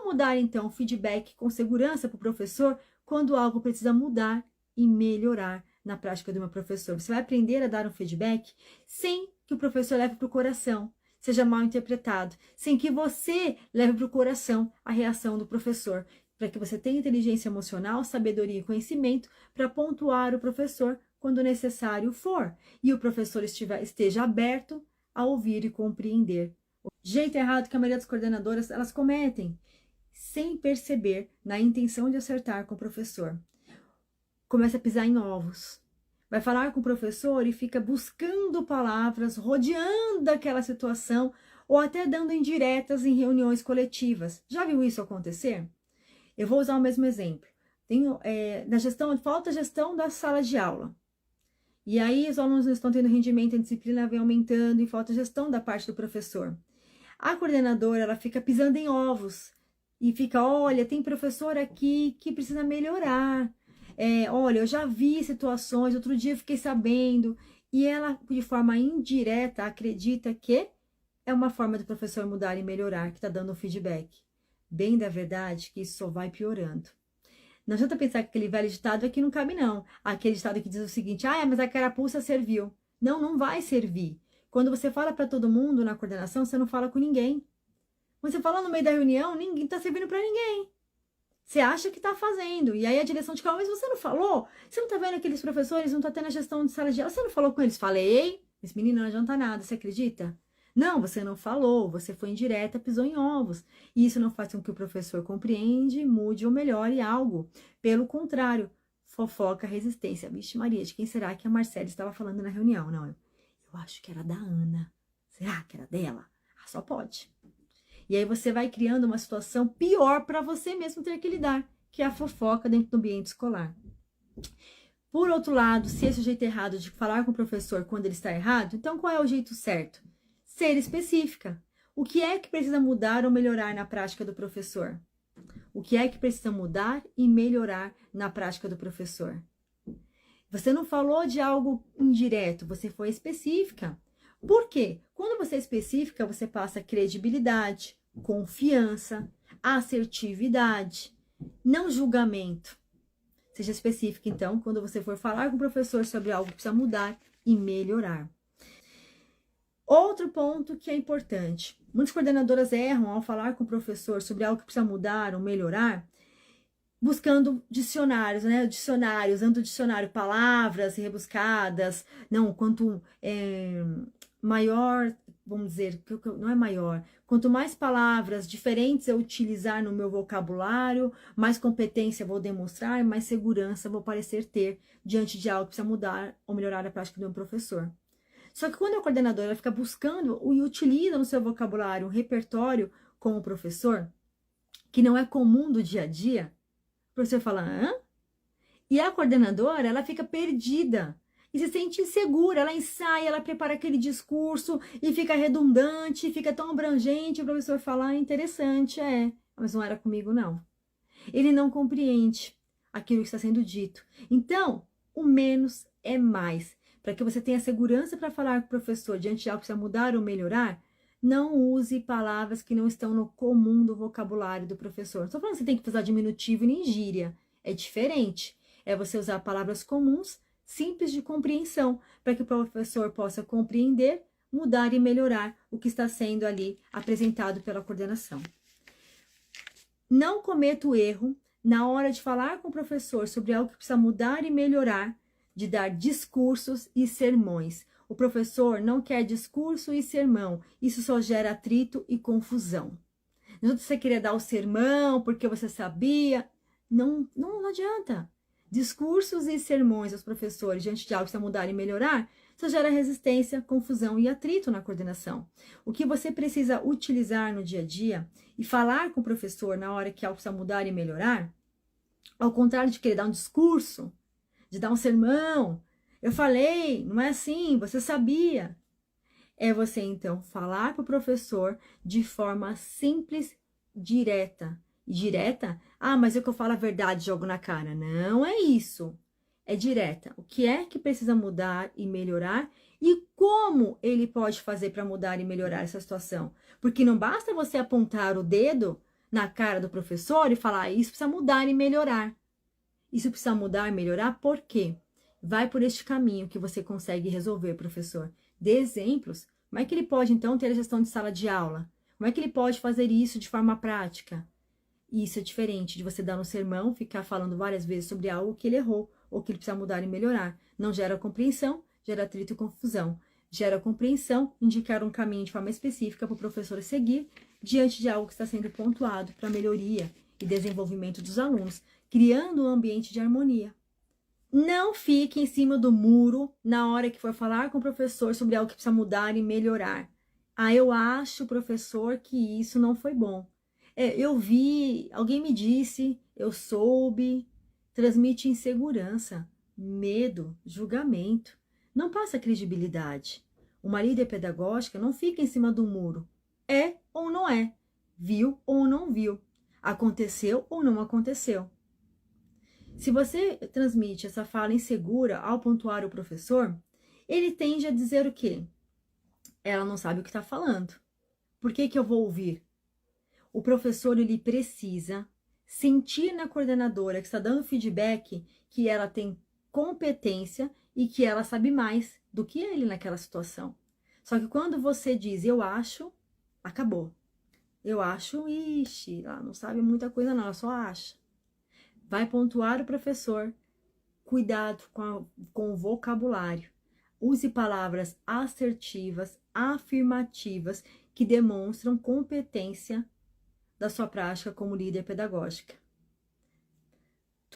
como dar, então, feedback com segurança para o professor quando algo precisa mudar e melhorar na prática do meu professor. Você vai aprender a dar um feedback sem que o professor leve para o coração, seja mal interpretado, sem que você leve para o coração a reação do professor, para que você tenha inteligência emocional, sabedoria e conhecimento para pontuar o professor quando necessário for, e o professor esteja aberto a ouvir e compreender. O jeito errado que a maioria das coordenadoras elas cometem, sem perceber, na intenção de acertar com o professor. Começa a pisar em ovos. Vai falar com o professor e fica buscando palavras, rodeando aquela situação, ou até dando indiretas em reuniões coletivas. Já viu isso acontecer? Eu vou usar o mesmo exemplo. Na gestão, falta gestão da sala de aula. E aí os alunos não estão tendo rendimento, a disciplina vem aumentando e falta gestão da parte do professor. A coordenadora, ela fica pisando em ovos e fica, olha, tem professor aqui que precisa melhorar. Olha, eu já vi situações, outro dia eu fiquei sabendo. E ela, de forma indireta, acredita que é uma forma do professor mudar e melhorar, que está dando um feedback. Bem da verdade que isso só vai piorando. Não adianta pensar que aquele velho ditado aqui não cabe, não. Aquele ditado que diz o seguinte, mas a carapuça serviu. Não, não vai servir. Quando você fala para todo mundo na coordenação, você não fala com ninguém. Quando você fala no meio da reunião, ninguém está servindo para ninguém. Você acha que está fazendo. E aí a direção de calma, mas você não falou? Você não está vendo aqueles professores, não está tendo a gestão de sala de aula? Você não falou com eles? Falei. Esse menino não adianta nada, você acredita? Não, você não falou, você foi indireta, pisou em ovos. E isso não faz com que o professor compreende, mude ou melhore algo. Pelo contrário, fofoca, resistência. Vixe Maria, de quem será que a Marcela estava falando na reunião? Não, eu acho que era da Ana. Será que era dela? Só pode. E aí você vai criando uma situação pior para você mesmo ter que lidar, que é a fofoca dentro do ambiente escolar. Por outro lado, se esse é o jeito errado de falar com o professor quando ele está errado, então qual é o jeito certo? Ser específica. O que é que precisa mudar ou melhorar na prática do professor? O que é que precisa mudar e melhorar na prática do professor? Você não falou de algo indireto, você foi específica. Por quê? Quando você é específica, você passa credibilidade, confiança, assertividade, não julgamento. Seja específica, então, quando você for falar com o professor sobre algo que precisa mudar e melhorar. Outro ponto que é importante. Muitas coordenadoras erram ao falar com o professor sobre algo que precisa mudar ou melhorar, buscando dicionários, né? Dicionário, usando o dicionário, palavras rebuscadas. Não, quanto maior, vamos dizer, não é maior, quanto mais palavras diferentes eu utilizar no meu vocabulário, mais competência vou demonstrar, mais segurança vou parecer ter diante de algo que precisa mudar ou melhorar a prática do meu professor. Só que quando a coordenadora fica buscando e utiliza no seu vocabulário um repertório com o professor, que não é comum do dia a dia, o professor fala, hã? E a coordenadora, ela fica perdida e se sente insegura, ela ensaia, ela prepara aquele discurso e fica redundante, fica tão abrangente, o professor fala, interessante, mas não era comigo não. Ele não compreende aquilo que está sendo dito. Então, o menos é mais. Para que você tenha segurança para falar com o professor diante de algo que precisa mudar ou melhorar, não use palavras que não estão no comum do vocabulário do professor. Não estou falando que você tem que usar diminutivo nem gíria. É diferente. É você usar palavras comuns, simples de compreensão, para que o professor possa compreender, mudar e melhorar o que está sendo ali apresentado pela coordenação. Não cometa o erro, na hora de falar com o professor sobre algo que precisa mudar e melhorar, de dar discursos e sermões. O professor não quer discurso e sermão. Isso só gera atrito e confusão. Não adianta você querer dar o sermão porque você sabia. Não adianta. Discursos e sermões aos professores diante de algo que precisa mudar e melhorar, só gera resistência, confusão e atrito na coordenação. O que você precisa utilizar no dia a dia e falar com o professor na hora que algo precisa mudar e melhorar, ao contrário de querer dar um discurso, de dar um sermão, eu falei, não é assim, você sabia. É você, então, falar para o professor de forma simples, direta. Direta? Mas é que eu falo a verdade e jogo na cara. Não é isso. É direta. O que é que precisa mudar e melhorar e como ele pode fazer para mudar e melhorar essa situação? Porque não basta você apontar o dedo, na cara do professor e falar: isso precisa mudar e melhorar. Isso precisa mudar e melhorar por quê? Vai por este caminho que você consegue resolver, professor. Dê exemplos. Como é que ele pode, então, ter a gestão de sala de aula? Como é que ele pode fazer isso de forma prática? Isso é diferente de você dar um sermão, ficar falando várias vezes sobre algo que ele errou ou que ele precisa mudar e melhorar. Não gera compreensão, gera atrito e confusão. Gera compreensão, indicar um caminho de forma específica para o professor seguir diante de algo que está sendo pontuado para melhoria e desenvolvimento dos alunos, criando um ambiente de harmonia. Não fique em cima do muro na hora que for falar com o professor sobre algo que precisa mudar e melhorar. Ah, eu acho, professor, que isso não foi bom. Eu vi, alguém me disse, eu soube. Transmite insegurança, medo, julgamento. Não passa credibilidade. Uma líder pedagógica não fica em cima do muro. É ou não é? Viu ou não viu? Aconteceu ou não aconteceu? Se você transmite essa fala insegura ao pontuar o professor, ele tende a dizer o quê? Ela não sabe o que está falando. Por que eu vou ouvir? O professor, ele precisa sentir na coordenadora que está dando feedback que ela tem competência e que ela sabe mais do que ele naquela situação. Só que quando você diz, eu acho, acabou. Eu acho, ixi, ela não sabe muita coisa não, ela só acha. Vai pontuar o professor, cuidado com o vocabulário. Use palavras assertivas, afirmativas, que demonstram competência da sua prática como líder pedagógica.